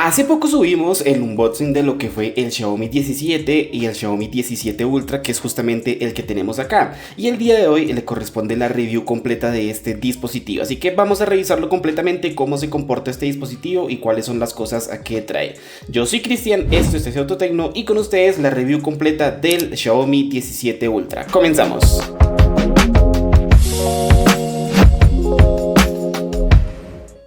Hace poco subimos el unboxing de lo que fue el Xiaomi 17 y el Xiaomi 17 Ultra, que es justamente el que tenemos acá. Y el día de hoy le corresponde la review completa de este dispositivo. Así que vamos a revisarlo completamente, cómo se comporta este dispositivo y cuáles son las cosas que trae. Yo soy Cristian, esto es Autotecno y con ustedes la review completa del Xiaomi 17 Ultra. Comenzamos.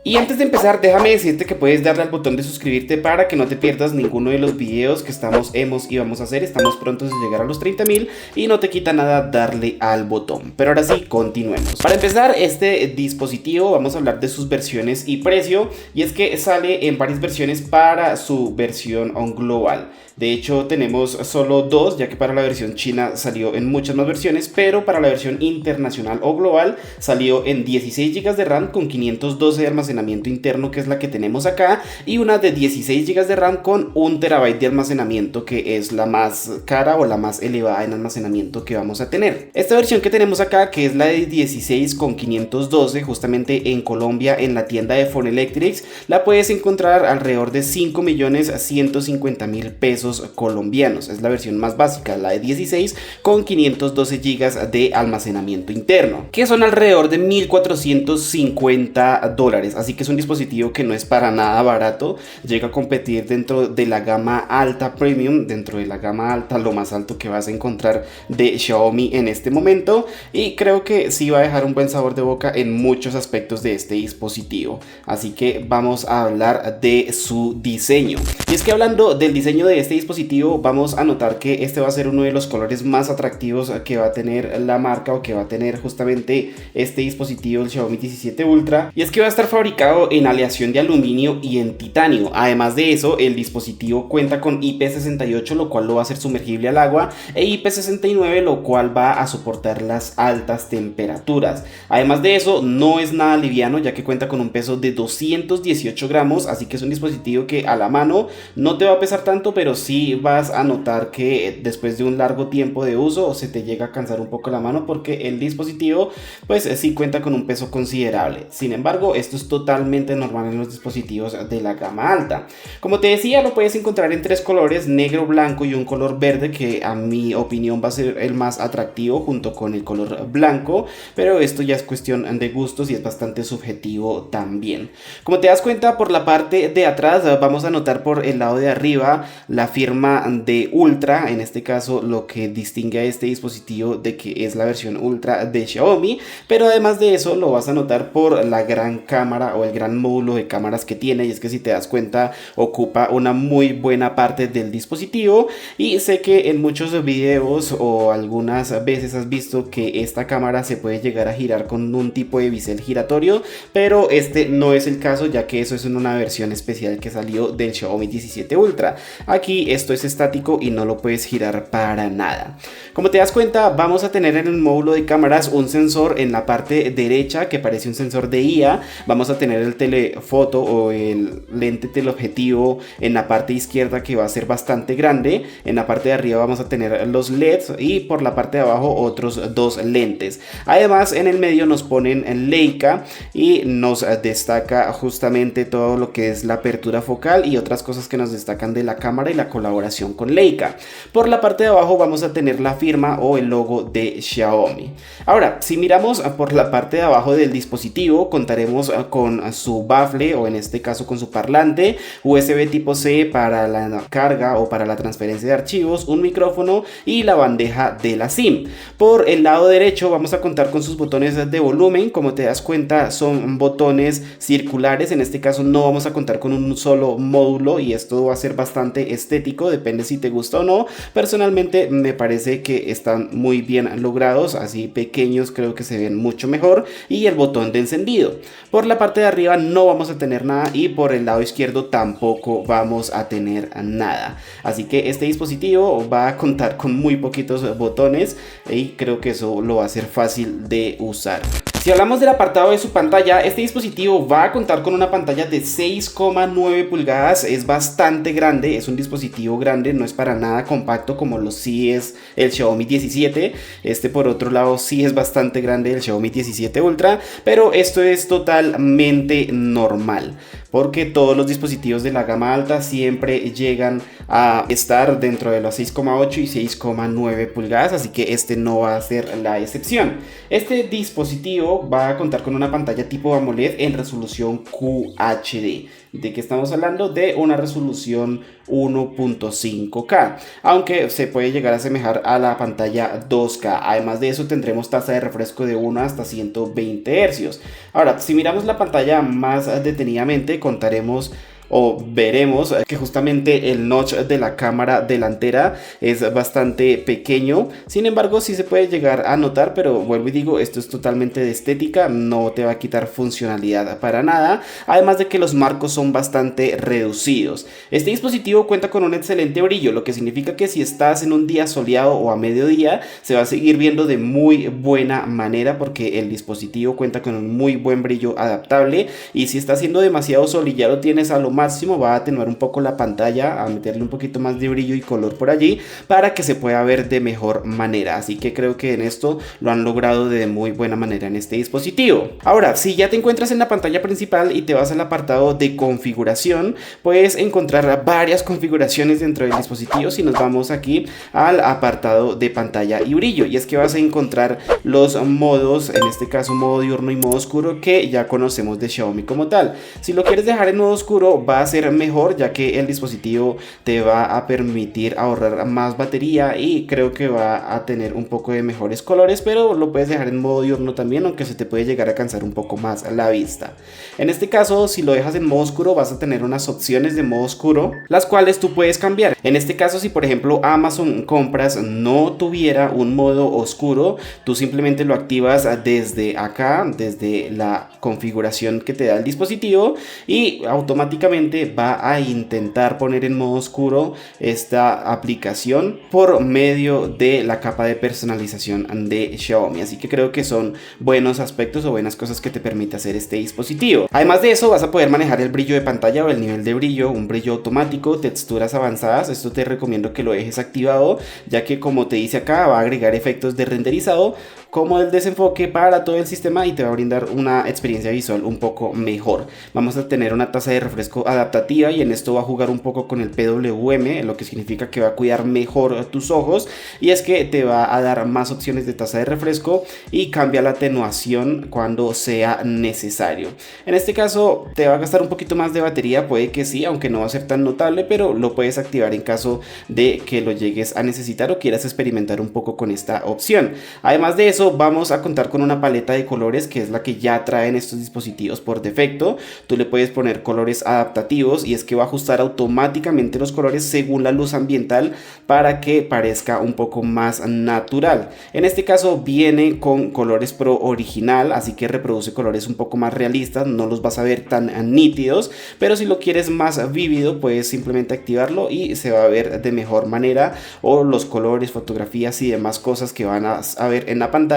Y antes de empezar, déjame decirte que puedes darle al botón de suscribirte para que no te pierdas ninguno de los videos que hemos y vamos a hacer. Estamos prontos de llegar a los 30.000 y no te quita nada darle al botón. Pero ahora sí, continuemos. Para empezar, este dispositivo vamos a hablar de sus versiones y precio. Y es que sale en varias versiones para su versión global. De hecho, tenemos solo dos, ya que para la versión china salió en muchas más versiones, pero para la versión internacional o global salió en 16 GB de RAM con 512 de almacenamiento interno, que es la que tenemos acá, y una de 16 GB de RAM con 1 TB de almacenamiento, que es la más cara o la más elevada en almacenamiento que vamos a tener. Esta versión que tenemos acá, que es la de 16 con 512, justamente en Colombia, en la tienda de Phone Electrics, la puedes encontrar alrededor de 5.150.000 pesos colombianos. Es la versión más básica, la de 16 con 512 GB de almacenamiento interno, que son alrededor de $1.450. Así que es un dispositivo que no es para nada barato. Llega a competir dentro de la gama alta premium, dentro de la gama alta, lo más alto que vas a encontrar de Xiaomi en este momento, y creo que sí va a dejar un buen sabor de boca en muchos aspectos de este dispositivo. Así que vamos a hablar de su diseño. Y es que hablando del diseño de este dispositivo, vamos a notar que este va a ser uno de los colores más atractivos que va a tener la marca, o que va a tener justamente este dispositivo, el Xiaomi 17 Ultra, y es que va a estar fabricado en aleación de aluminio y en titanio. Además de eso, el dispositivo cuenta con IP68, lo cual lo va a hacer sumergible al agua, e IP69, lo cual va a soportar las altas temperaturas. Además de eso, no es nada liviano, ya que cuenta con un peso de 218 gramos, así que es un dispositivo que a la mano no te va a pesar tanto, pero sí vas a notar que después de un largo tiempo de uso se te llega a cansar un poco la mano, porque el dispositivo pues sí cuenta con un peso considerable. Sin embargo, esto es totalmente normal en los dispositivos de la gama alta. Como te decía, lo puedes encontrar en tres colores: negro, blanco y un color verde, que a mi opinión va a ser el más atractivo junto con el color blanco, pero esto ya es cuestión de gustos y es bastante subjetivo también. Como te das cuenta, por la parte de atrás vamos a notar por el lado de arriba la firma de Ultra, en este caso lo que distingue a este dispositivo de que es la versión Ultra de Xiaomi, pero además de eso lo vas a notar por la gran cámara o el gran módulo de cámaras que tiene, y es que si te das cuenta ocupa una muy buena parte del dispositivo, y sé que en muchos videos o algunas veces has visto que esta cámara se puede llegar a girar con un tipo de bisel giratorio, pero este no es el caso, ya que eso es en una versión especial que salió del Xiaomi 17 Ultra. Aquí esto es estático y no lo puedes girar para nada. Como te das cuenta, vamos a tener en el módulo de cámaras un sensor en la parte derecha que parece un sensor de IA. Vamos a tener el telefoto o el lente teleobjetivo en la parte izquierda, que va a ser bastante grande. En la parte de arriba vamos a tener los LEDs, y por la parte de abajo otros dos lentes. Además, en el medio nos ponen Leica y nos destaca justamente todo lo que es la apertura focal y otras cosas que nos destacan de la cámara y la colaboración con Leica. Por la parte de abajo vamos a tener la firma o el logo de Xiaomi. Ahora, si miramos por la parte de abajo del dispositivo, contaremos con su bafle, o en este caso con su parlante USB tipo C para la carga o para la transferencia de archivos, un micrófono y la bandeja de la SIM. Por el lado derecho vamos a contar con sus botones de volumen. Como te das cuenta, son botones circulares. En este caso no vamos a contar con un solo módulo, y esto va a ser bastante estético, depende si te gusta o no. Personalmente me parece que están muy bien logrados, así pequeños creo que se ven mucho mejor, y el botón de encendido. Por la parte de arriba no vamos a tener nada, y por el lado izquierdo tampoco vamos a tener nada. Así que este dispositivo va a contar con muy poquitos botones, y creo que eso lo va a hacer fácil de usar. Si hablamos del apartado de su pantalla, este dispositivo va a contar con una pantalla de 6,9 pulgadas, es bastante grande, es un dispositivo grande, no es para nada compacto como lo sí es el Xiaomi 17. Este por otro lado sí es bastante grande el Xiaomi 17 Ultra, pero esto es totalmente normal. porque todos los dispositivos de la gama alta siempre llegan a estar dentro de los 6,8 y 6,9 pulgadas, así que este no va a ser la excepción. Este dispositivo va a contar con una pantalla tipo AMOLED en resolución QHD. ¿De qué estamos hablando? De una resolución 1.5K, aunque se puede llegar a asemejar a la pantalla 2K. Además de eso, tendremos tasa de refresco de 1 hasta 120 Hz. Ahora, si miramos la pantalla más detenidamente, contaremos o veremos que justamente el notch de la cámara delantera es bastante pequeño. Sin embargo, sí se puede llegar a notar, pero vuelvo y digo, esto es totalmente de estética, no te va a quitar funcionalidad para nada, además de que los marcos son bastante reducidos. Este dispositivo cuenta con un excelente brillo, lo que significa que si estás en un día soleado o a mediodía se va a seguir viendo de muy buena manera, porque el dispositivo cuenta con un muy buen brillo adaptable, y si está haciendo demasiado sol y ya lo tienes a lo máximo, va a atenuar un poco la pantalla, a meterle un poquito más de brillo y color por allí para que se pueda ver de mejor manera. Así que creo que en esto lo han logrado de muy buena manera en este dispositivo. Ahora, si ya te encuentras en la pantalla principal y te vas al apartado de configuración, puedes encontrar varias configuraciones dentro del dispositivo. Si nos vamos aquí al apartado de pantalla y brillo, y es que vas a encontrar los modos, en este caso modo diurno y modo oscuro, que ya conocemos de Xiaomi como tal. Si lo quieres dejar en modo oscuro, va a ser mejor, ya que el dispositivo te va a permitir ahorrar más batería y creo que va a tener un poco de mejores colores, pero lo puedes dejar en modo diurno también, aunque se te puede llegar a cansar un poco más la vista. En este caso, si lo dejas en modo oscuro, vas a tener unas opciones de modo oscuro, las cuales tú puedes cambiar. En este caso, si por ejemplo Amazon Compras no tuviera un modo oscuro, tú simplemente lo activas desde acá, desde la configuración que te da el dispositivo, y automáticamente va a intentar poner en modo oscuro esta aplicación por medio de la capa de personalización de Xiaomi. Así que creo que son buenos aspectos o buenas cosas que te permite hacer este dispositivo. Además de eso, vas a poder manejar el brillo de pantalla o el nivel de brillo, un brillo automático, texturas avanzadas. Esto te recomiendo que lo dejes activado, ya que como te dice acá, va a agregar efectos de renderizado como el desenfoque para todo el sistema y te va a brindar una experiencia visual un poco mejor. Vamos a tener una tasa de refresco adaptativa, y en esto va a jugar un poco con el PWM, lo que significa que va a cuidar mejor tus ojos, y es que te va a dar más opciones de tasa de refresco y cambia la atenuación cuando sea necesario. En este caso te va a gastar un poquito más de batería, puede que sí, aunque no va a ser tan notable, pero lo puedes activar en caso de que lo llegues a necesitar o quieras experimentar un poco con esta opción. Además de eso, vamos a contar con una paleta de colores que es la que ya traen estos dispositivos por defecto. Tú le puedes poner colores adaptativos, y es que va a ajustar automáticamente los colores según la luz ambiental para que parezca un poco más natural. En este caso viene con colores Pro original, así que reproduce colores un poco más realistas, no los vas a ver tan nítidos, pero si lo quieres más vívido puedes simplemente activarlo y se va a ver de mejor manera, o los colores, fotografías y demás cosas que van a ver en la pantalla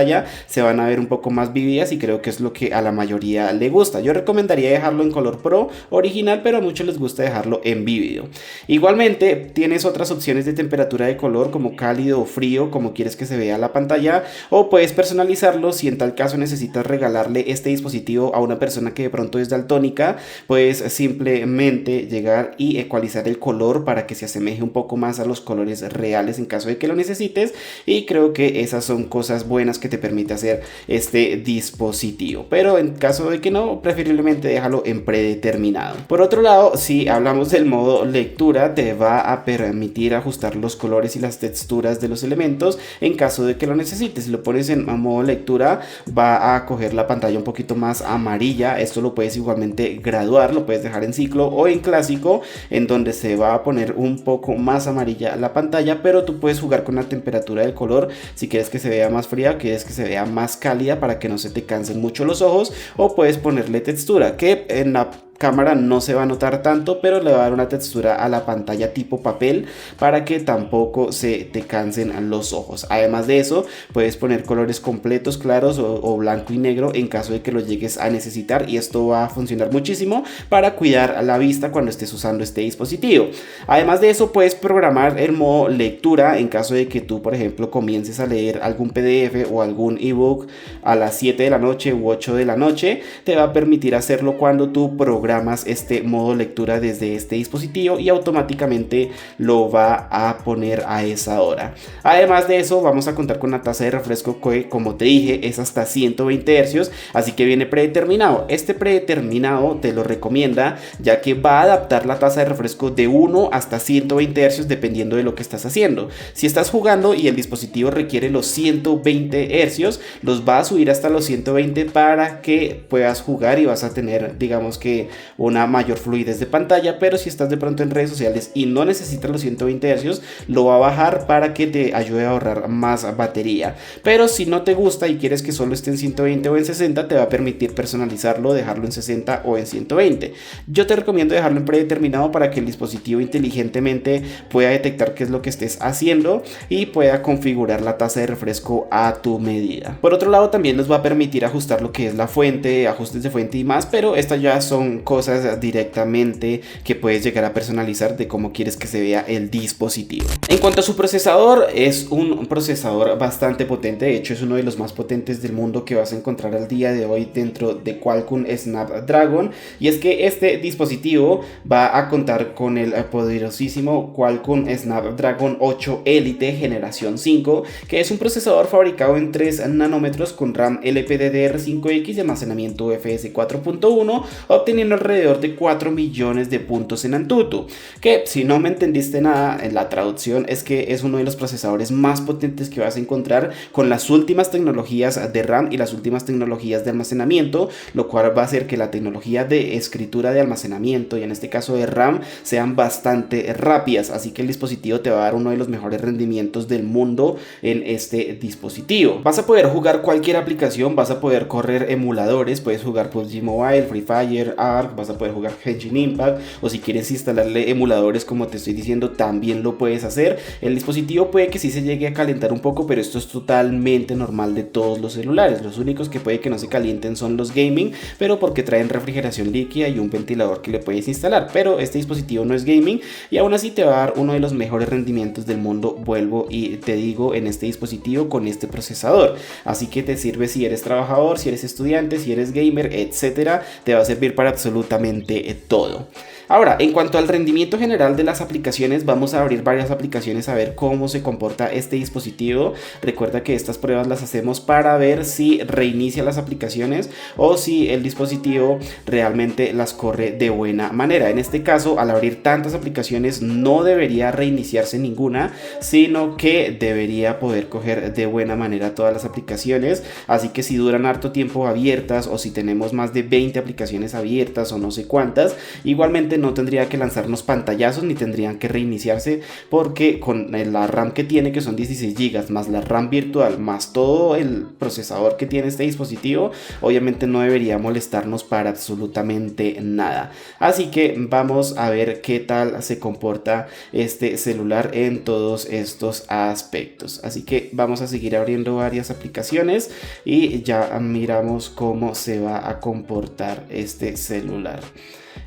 se van a ver un poco más vívidas, y creo que es lo que a la mayoría le gusta. Yo recomendaría dejarlo en color Pro original, pero a muchos les gusta dejarlo en vívido. Igualmente tienes otras opciones de temperatura de color, como cálido o frío, como quieres que se vea la pantalla, o puedes personalizarlo si en tal caso necesitas regalarle este dispositivo a una persona que de pronto es daltónica. Puedes simplemente llegar y ecualizar el color para que se asemeje un poco más a los colores reales en caso de que lo necesites, y creo que esas son cosas buenas que te permite hacer este dispositivo, pero en caso de que no, preferiblemente déjalo en predeterminado. Por otro lado, si hablamos del modo lectura, te va a permitir ajustar los colores y las texturas de los elementos en caso de que lo necesites. Si lo pones en modo lectura, va a coger la pantalla un poquito más amarilla. Esto lo puedes igualmente graduar, lo puedes dejar en ciclo o en clásico, en donde se va a poner un poco más amarilla la pantalla, pero tú puedes jugar con la temperatura del color si quieres que se vea más fría, quieres que se vea más cálida para que no se te cansen mucho los ojos, o puedes ponerle textura, que en la cámara no se va a notar tanto, pero le va a dar una textura a la pantalla tipo papel para que tampoco se te cansen los ojos. Además de eso, puedes poner colores completos, claros o blanco y negro en caso de que lo llegues a necesitar, y esto va a funcionar muchísimo para cuidar la vista cuando estés usando este dispositivo. Además de eso, puedes programar el modo lectura en caso de que tú, por ejemplo, comiences a leer algún PDF o algún ebook a las 7 de la noche u 8 de la noche. Te va a permitir hacerlo cuando tu programa programas este modo lectura desde este dispositivo y automáticamente lo va a poner a esa hora. Además de eso, vamos a contar con una tasa de refresco que, como te dije, es hasta 120 Hz, así que viene predeterminado. Este predeterminado te lo recomienda, ya que va a adaptar la tasa de refresco de 1 hasta 120 Hz dependiendo de lo que estás haciendo. Si estás jugando y el dispositivo requiere los 120 Hz, los va a subir hasta los 120 para que puedas jugar y vas a tener, digamos que, una mayor fluidez de pantalla. Pero si estás de pronto en redes sociales y no necesitas los 120 Hz, lo va a bajar para que te ayude a ahorrar más batería. Pero si no te gusta y quieres que solo esté en 120 o en 60, te va a permitir personalizarlo, dejarlo en 60 o en 120. Yo te recomiendo dejarlo en predeterminado para que el dispositivo inteligentemente pueda detectar qué es lo que estés haciendo y pueda configurar la tasa de refresco a tu medida. Por otro lado, también nos va a permitir ajustar lo que es la fuente, ajustes de fuente y más, pero estas ya son cosas directamente que puedes llegar a personalizar de cómo quieres que se vea el dispositivo. En cuanto a su procesador, es un procesador bastante potente. De hecho, es uno de los más potentes del mundo que vas a encontrar al día de hoy dentro de Qualcomm Snapdragon, y es que este dispositivo va a contar con el poderosísimo Qualcomm Snapdragon 8 Elite generación 5, que es un procesador fabricado en 3 nanómetros con RAM LPDDR5X y almacenamiento UFS 4.1, obteniendo alrededor de 4 millones de puntos en Antutu, que si no me entendiste nada en la traducción es que es uno de los procesadores más potentes que vas a encontrar, con las últimas tecnologías de RAM y las últimas tecnologías de almacenamiento, lo cual va a hacer que la tecnología de escritura de almacenamiento y en este caso de RAM sean bastante rápidas, así que el dispositivo te va a dar uno de los mejores rendimientos del mundo en este dispositivo. Vas a poder jugar cualquier aplicación, vas a poder correr emuladores, puedes jugar PUBG Mobile, Free Fire, Ark, vas a poder jugar Genshin Impact, o si quieres instalarle emuladores como te estoy diciendo, también lo puedes hacer. El dispositivo puede que sí se llegue a calentar un poco, pero esto es totalmente normal de todos los celulares. Los únicos que puede que no se calienten son los gaming, pero porque traen refrigeración líquida y un ventilador que le puedes instalar. Pero este dispositivo no es gaming y aún así te va a dar uno de los mejores rendimientos del mundo, vuelvo y te digo, en este dispositivo con este procesador. Así que te sirve si eres trabajador, si eres estudiante, si eres gamer, etcétera. Te va a servir para absolutamente todo. Ahora, en cuanto al rendimiento general de las aplicaciones, vamos a abrir varias aplicaciones a ver cómo se comporta este dispositivo. Recuerda que estas pruebas las hacemos para ver si reinicia las aplicaciones o si el dispositivo realmente las corre de buena manera. En este caso, al abrir tantas aplicaciones, no debería reiniciarse ninguna, sino que debería poder coger de buena manera todas las aplicaciones. Así que si duran harto tiempo abiertas o si tenemos más de 20 aplicaciones abiertas o no sé cuántas, igualmente no tendría que lanzarnos pantallazos ni tendrían que reiniciarse, porque con la RAM que tiene, que son 16 GB, más la RAM virtual, más todo el procesador que tiene este dispositivo, obviamente no debería molestarnos para absolutamente nada. Así que vamos a ver qué tal se comporta este celular en todos estos aspectos. Así que vamos a seguir abriendo varias aplicaciones y ya miramos cómo se va a comportar este celular.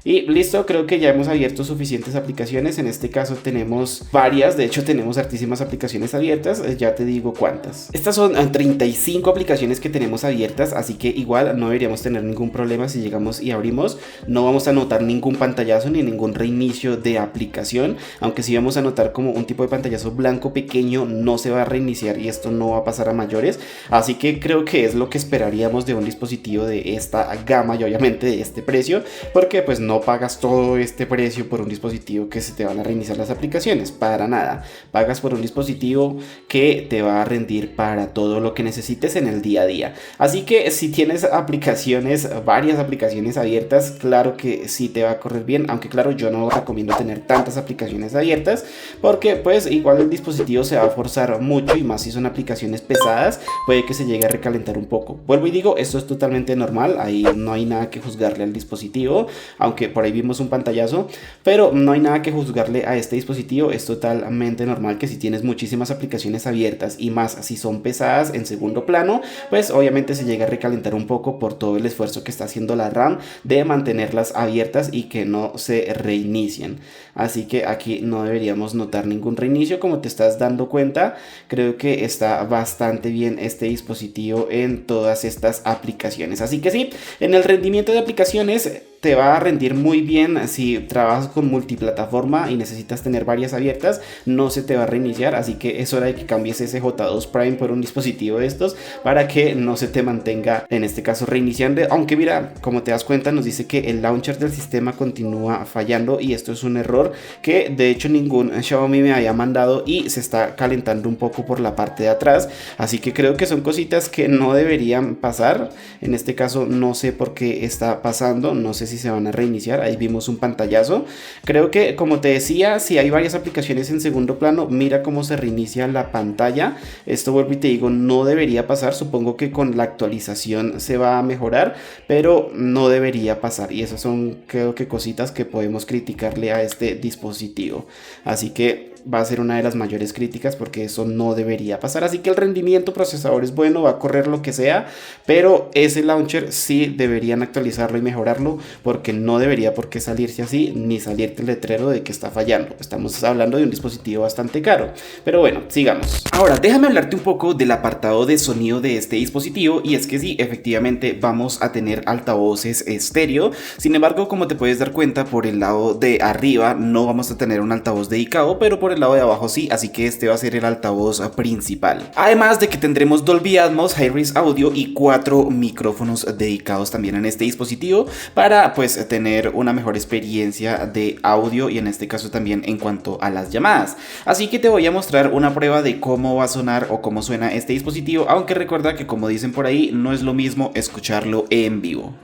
Y listo, creo que ya hemos abierto suficientes aplicaciones. En este caso tenemos varias, de hecho tenemos hartísimas aplicaciones abiertas, ya te digo cuántas. Estas son 35 aplicaciones que tenemos abiertas, así que igual no deberíamos tener ningún problema si llegamos y abrimos. No vamos a notar ningún pantallazo ni ningún reinicio de aplicación, aunque sí vamos a notar como un tipo de pantallazo blanco pequeño, no se va a reiniciar y esto no va a pasar a mayores. Así que creo que es lo que esperaríamos de un dispositivo de esta gama y obviamente de este precio, porque pues no pagas todo este precio por un dispositivo que se te van a reiniciar las aplicaciones, para nada. Pagas por un dispositivo que te va a rendir para todo lo que necesites en el día a día. Así que si tienes aplicaciones, varias aplicaciones abiertas, claro que sí te va a correr bien, aunque claro, yo no recomiendo tener tantas aplicaciones abiertas, porque pues igual el dispositivo se va a forzar mucho, y más si son aplicaciones pesadas, puede que se llegue a recalentar un poco. Vuelvo y digo, esto es totalmente normal, ahí no hay nada que juzgarle al dispositivo, aunque por ahí vimos un pantallazo, pero no hay nada que juzgarle a este dispositivo. Es totalmente normal que si tienes muchísimas aplicaciones abiertas y más si son pesadas en segundo plano, pues obviamente se llega a recalentar un poco por todo el esfuerzo que está haciendo la RAM de mantenerlas abiertas y que no se reinicien. Así que aquí no deberíamos notar ningún reinicio. Como te estás dando cuenta, creo que está bastante bien este dispositivo en todas estas aplicaciones. Así que sí, en el rendimiento de aplicaciones te va a rendir muy bien si trabajas con multiplataforma y necesitas tener varias abiertas, no se te va a reiniciar, así que es hora de que cambies ese J2 Prime por un dispositivo de estos para que no se te mantenga, en este caso, reiniciando. Aunque mira, como te das cuenta, nos dice que el launcher del sistema continúa fallando y esto es un error que de hecho ningún Xiaomi me había mandado y se está calentando un poco por la parte de atrás, así que creo que son cositas que no deberían pasar. En este caso no sé por qué está pasando, no sé si se van a reiniciar. Ahí vimos un pantallazo. Creo que, como te decía, si hay varias aplicaciones en segundo plano, mira cómo se reinicia la pantalla. Esto, vuelvo y te digo, no debería pasar. Supongo que con la actualización se va a mejorar, pero no debería pasar, y esas son, creo que, cositas que podemos criticarle a este dispositivo. Así que va a ser una de las mayores críticas porque eso no debería pasar. Así que el rendimiento procesador es bueno, va a correr lo que sea, pero ese launcher sí deberían actualizarlo y mejorarlo, porque no debería por qué salirse así, ni salirte el letrero de que está fallando. Estamos hablando de un dispositivo bastante caro, pero bueno, sigamos. Ahora déjame hablarte un poco del apartado de sonido de este dispositivo, y es que sí, efectivamente vamos a tener altavoces estéreo. Sin embargo, como te puedes dar cuenta, por el lado de arriba no vamos a tener un altavoz dedicado, pero por el lado de abajo sí, así que este va a ser el altavoz principal. Además de que tendremos Dolby Atmos, Hi-Res Audio y 4 micrófonos dedicados también en este dispositivo para pues tener una mejor experiencia de audio, y en este caso también en cuanto a las llamadas. Así que te voy a mostrar una prueba de cómo va a sonar o cómo suena este dispositivo, aunque recuerda que, como dicen por ahí, no es lo mismo escucharlo en vivo.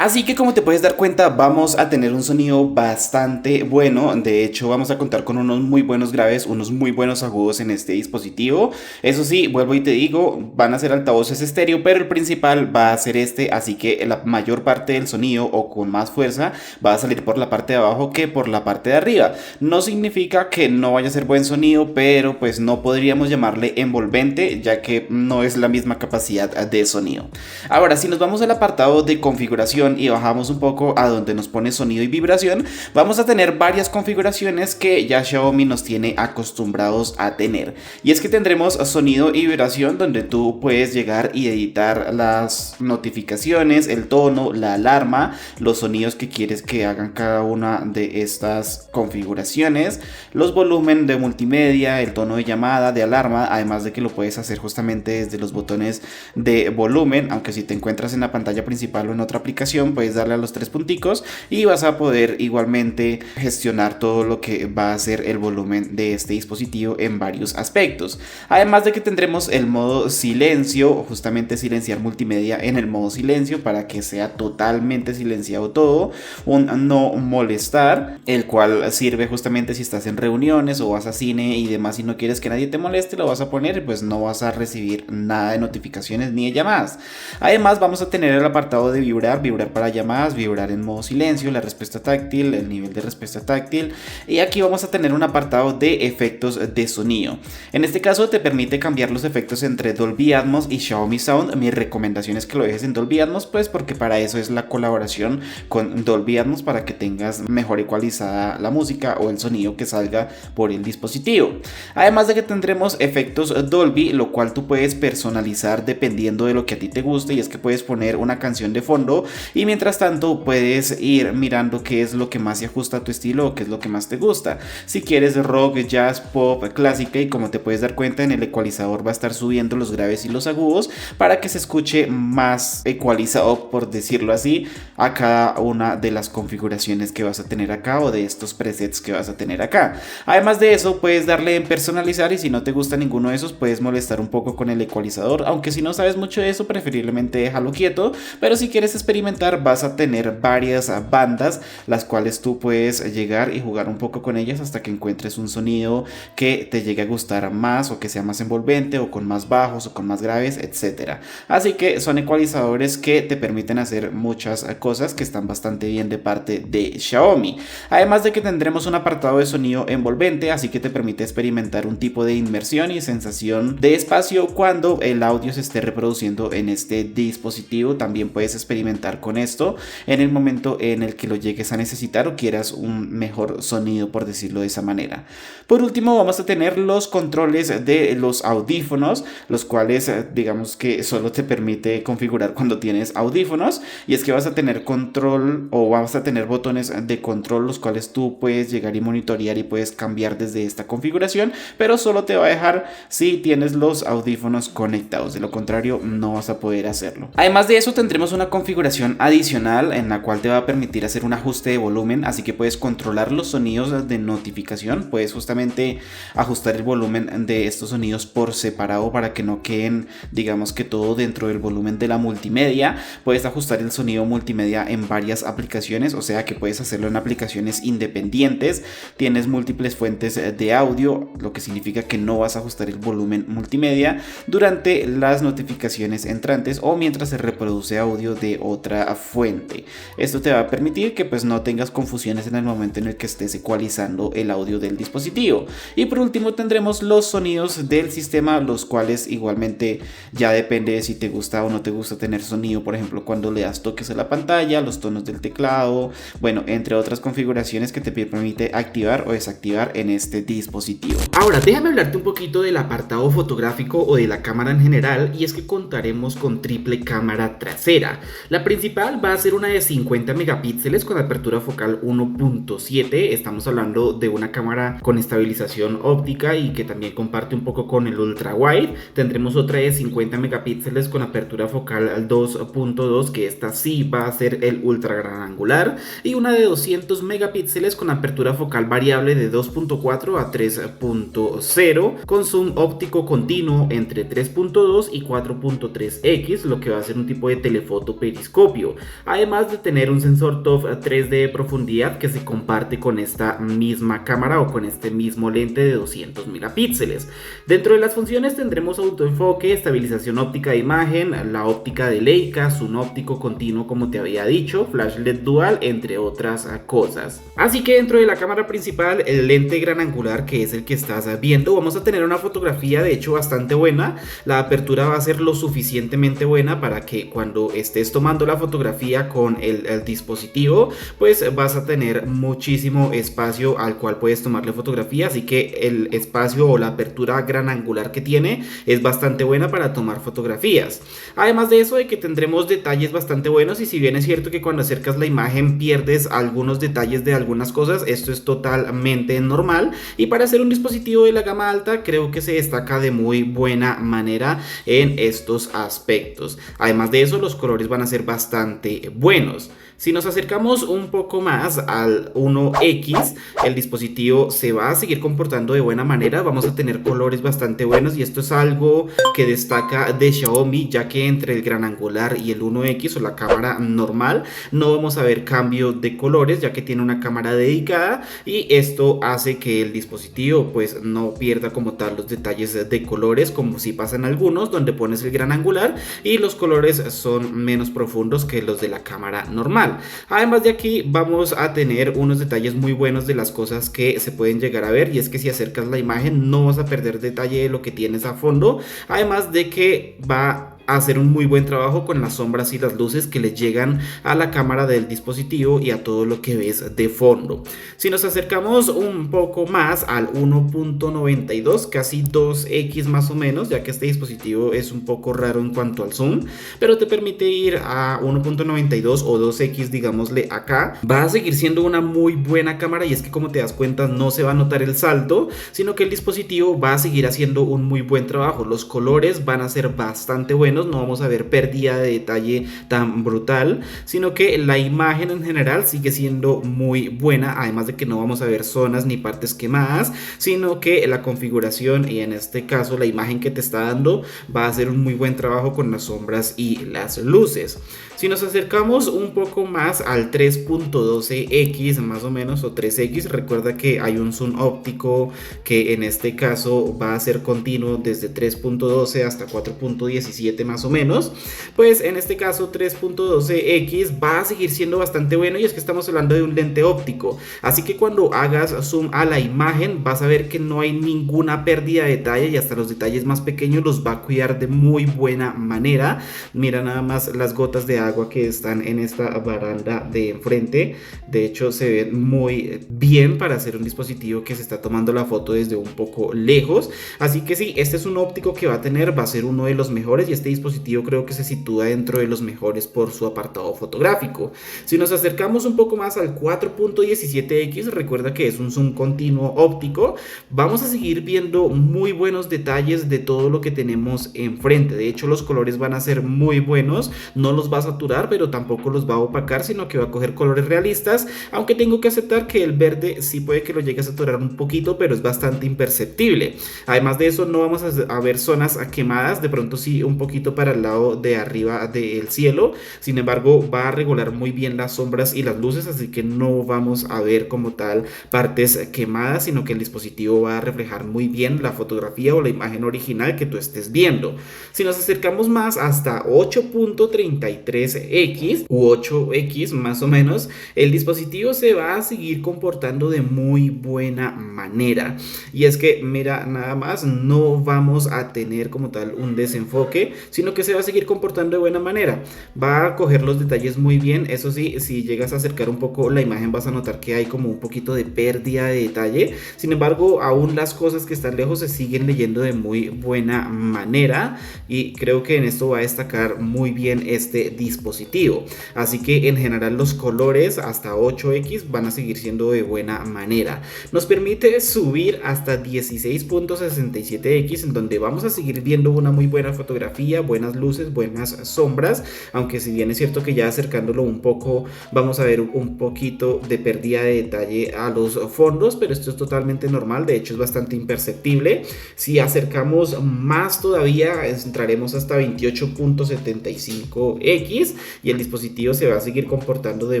Así que, como te puedes dar cuenta, vamos a tener un sonido bastante bueno. De hecho, vamos a contar con unos muy buenos graves, unos muy buenos agudos en este dispositivo. Eso sí, vuelvo y te digo, van a ser altavoces estéreo, pero el principal va a ser este, así que la mayor parte del sonido, o con más fuerza, va a salir por la parte de abajo que por la parte de arriba. No significa que no vaya a ser buen sonido, pero pues no podríamos llamarle envolvente, ya que no es la misma capacidad de sonido. Ahora, si nos vamos al apartado de configuración y bajamos un poco a donde nos pone sonido y vibración, vamos a tener varias configuraciones que ya Xiaomi nos tiene acostumbrados a tener. Y es que tendremos sonido y vibración, donde tú puedes llegar y editar las notificaciones, el tono, la alarma, los sonidos que quieres que hagan cada una de estas configuraciones, los volumen de multimedia, el tono de llamada, de alarma, además de que lo puedes hacer justamente desde los botones de volumen, aunque si te encuentras en la pantalla principal o en otra aplicación, puedes darle a los tres punticos y vas a poder igualmente gestionar todo lo que va a ser el volumen de este dispositivo en varios aspectos. Además de que tendremos el modo silencio, justamente silenciar multimedia en el modo silencio para que sea totalmente silenciado todo, un no molestar, el cual sirve justamente si estás en reuniones o vas a cine y demás y no quieres que nadie te moleste, lo vas a poner y pues no vas a recibir nada de notificaciones ni de llamadas. Además, vamos a tener el apartado de vibrar para llamadas, vibrar en modo silencio, la respuesta táctil, el nivel de respuesta táctil, y aquí vamos a tener un apartado de efectos de sonido. En este caso te permite cambiar los efectos entre Dolby Atmos y Xiaomi Sound. Mi recomendación es que lo dejes en Dolby Atmos, pues porque para eso es la colaboración con Dolby Atmos, para que tengas mejor ecualizada la música o el sonido que salga por el dispositivo. Además de que tendremos efectos Dolby, lo cual tú puedes personalizar dependiendo de lo que a ti te guste, y es que puedes poner una canción de fondo y mientras tanto puedes ir mirando qué es lo que más se ajusta a tu estilo o qué es lo que más te gusta. Si quieres rock, jazz, pop, clásica, y como te puedes dar cuenta, en el ecualizador va a estar subiendo los graves y los agudos para que se escuche más ecualizado, por decirlo así, a cada una de las configuraciones que vas a tener acá o de estos presets que vas a tener acá. Además de eso, puedes darle en personalizar, y si no te gusta ninguno de esos, puedes molestar un poco con el ecualizador, aunque si no sabes mucho de eso, preferiblemente déjalo quieto, pero si quieres experimentar ejecutar vas a tener varias bandas, las cuales tú puedes llegar y jugar un poco con ellas hasta que encuentres un sonido que te llegue a gustar más o que sea más envolvente o con más bajos o con más graves, etcétera. Así que son ecualizadores que te permiten hacer muchas cosas que están bastante bien de parte de Xiaomi. Además de que tendremos un apartado de sonido envolvente, así que te permite experimentar un tipo de inmersión y sensación de espacio cuando el audio se esté reproduciendo en este dispositivo. También puedes experimentar con esto en el momento en el que lo llegues a necesitar o quieras un mejor sonido, por decirlo de esa manera. Por último, vamos a tener los controles de los audífonos, los cuales digamos que solo te permite configurar cuando tienes audífonos, y es que vas a tener control o vas a tener botones de control los cuales tú puedes llegar y monitorear y puedes cambiar desde esta configuración, pero solo te va a dejar si tienes los audífonos conectados, de lo contrario no vas a poder hacerlo. Además de eso tendremos una configuración adicional en la cual te va a permitir hacer un ajuste de volumen, así que puedes controlar los sonidos de notificación, puedes justamente ajustar el volumen de estos sonidos por separado para que no queden, digamos que todo dentro del volumen de la multimedia. Puedes ajustar el sonido multimedia en varias aplicaciones, o sea que puedes hacerlo en aplicaciones independientes. Tienes múltiples fuentes de audio, lo que significa que no vas a ajustar el volumen multimedia durante las notificaciones entrantes o mientras se reproduce audio de otra fuente. Esto te va a permitir que pues no tengas confusiones en el momento en el que estés ecualizando el audio del dispositivo. Y por último tendremos los sonidos del sistema, los cuales igualmente ya depende de si te gusta o no te gusta tener sonido, por ejemplo cuando le das toques a la pantalla, los tonos del teclado, bueno, entre otras configuraciones que te permite activar o desactivar en este dispositivo. Ahora déjame hablarte un poquito del apartado fotográfico o de la cámara en general, y es que contaremos con triple cámara trasera. La principal va a ser una de 50 megapíxeles con apertura focal 1.7, estamos hablando de una cámara con estabilización óptica y que también comparte un poco con el ultra wide. Tendremos otra de 50 megapíxeles con apertura focal 2.2, que esta sí va a ser el ultra gran angular, y una de 200 megapíxeles con apertura focal variable de 2.4 a 3.0 con zoom óptico continuo entre 3.2 y 4.3x, lo que va a ser un tipo de telefoto periscopio, además de tener un sensor TOF 3D de profundidad que se comparte con esta misma cámara o con este mismo lente de 200 megapíxeles. Dentro de las funciones tendremos autoenfoque, estabilización óptica de imagen, la óptica de Leica, zoom óptico continuo como te había dicho, flash LED dual, entre otras cosas. Así que dentro de la cámara principal, el lente gran angular, que es el que estás viendo, vamos a tener una fotografía de hecho bastante buena. La apertura va a ser lo suficientemente buena para que cuando estés tomando la fotografía con el dispositivo, pues vas a tener muchísimo espacio al cual puedes tomarle fotografía, así que el espacio o la apertura gran angular que tiene es bastante buena para tomar fotografías. Además de eso, de que tendremos detalles bastante buenos, y si bien es cierto que cuando acercas la imagen pierdes algunos detalles de algunas cosas, esto es totalmente normal, y para ser un dispositivo de la gama alta creo que se destaca de muy buena manera en estos aspectos. Además de eso, los colores van a ser bastante buenos. Si nos acercamos un poco más al 1X, el dispositivo se va a seguir comportando de buena manera, vamos a tener colores bastante buenos, y esto es algo que destaca de Xiaomi, ya que entre el gran angular y el 1X o la cámara normal no vamos a ver cambio de colores, ya que tiene una cámara dedicada, y esto hace que el dispositivo pues no pierda como tal los detalles de colores, como si pasan algunos donde pones el gran angular y los colores son menos profundos que los de la cámara normal. Además de aquí vamos a tener unos detalles muy buenos de las cosas que se pueden llegar a ver, y es que si acercas la imagen no vas a perder detalle de lo que tienes a fondo, además de que va hacer un muy buen trabajo con las sombras y las luces que le llegan a la cámara del dispositivo y a todo lo que ves de fondo. Si nos acercamos un poco más al 1.92, casi 2x más o menos, ya que este dispositivo es un poco raro en cuanto al zoom, pero te permite ir a 1.92 o 2x, digámosle acá. Va a seguir siendo una muy buena cámara, y es que como te das cuenta no se va a notar el salto, sino que el dispositivo va a seguir haciendo un muy buen trabajo. Los colores van a ser bastante buenos, menos, no vamos a ver pérdida de detalle tan brutal, sino que la imagen en general sigue siendo muy buena, además de que no vamos a ver zonas ni partes quemadas, sino que la configuración y en este caso la imagen que te está dando va a hacer un muy buen trabajo con las sombras y las luces. Si nos acercamos un poco más al 3.12x más o menos o 3x, recuerda que hay un zoom óptico que en este caso va a ser continuo desde 3.12 hasta 4.17 más o menos. Pues en este caso 3.12x va a seguir siendo bastante bueno, y es que estamos hablando de un lente óptico, así que cuando hagas zoom a la imagen vas a ver que no hay ninguna pérdida de detalle y hasta los detalles más pequeños los va a cuidar de muy buena manera. Mira nada más las gotas de agua que están en esta baranda de enfrente, de hecho se ven muy bien para hacer un dispositivo que se está tomando la foto desde un poco lejos. Así que sí, este es un óptico que va a ser uno de los mejores, y este dispositivo creo que se sitúa dentro de los mejores por su apartado fotográfico. Si nos acercamos un poco más al 4.17x, recuerda que es un zoom continuo óptico, vamos a seguir viendo muy buenos detalles de todo lo que tenemos enfrente. De hecho los colores van a ser muy buenos, no los va a saturar pero tampoco los va a opacar, sino que va a coger colores realistas, aunque tengo que aceptar que el verde sí puede que lo llegue a saturar un poquito, pero es bastante imperceptible. Además de eso no vamos a ver zonas quemadas, de pronto sí un poquito para el lado de arriba del cielo, sin embargo va a regular muy bien las sombras y las luces, así que no vamos a ver como tal partes quemadas, sino que el dispositivo va a reflejar muy bien la fotografía o la imagen original que tú estés viendo. Si nos acercamos más hasta 8.33x u 8x más o menos, el dispositivo se va a seguir comportando de muy buena manera, y es que mira nada más, no vamos a tener como tal un desenfoque, sino que se va a seguir comportando de buena manera, va a coger los detalles muy bien. Eso sí, si llegas a acercar un poco la imagen vas a notar que hay como un poquito de pérdida de detalle, sin embargo aún las cosas que están lejos se siguen leyendo de muy buena manera, y creo que en esto va a destacar muy bien este dispositivo. Así que en general los colores hasta 8x van a seguir siendo de buena manera. Nos permite subir hasta 16.67x, en donde vamos a seguir viendo una muy buena fotografía, buenas luces, buenas sombras, aunque si bien es cierto que ya acercándolo un poco vamos a ver un poquito de pérdida de detalle a los fondos, pero esto es totalmente normal, de hecho es bastante imperceptible. Si acercamos más todavía entraremos hasta 28.75x y el dispositivo se va a seguir comportando de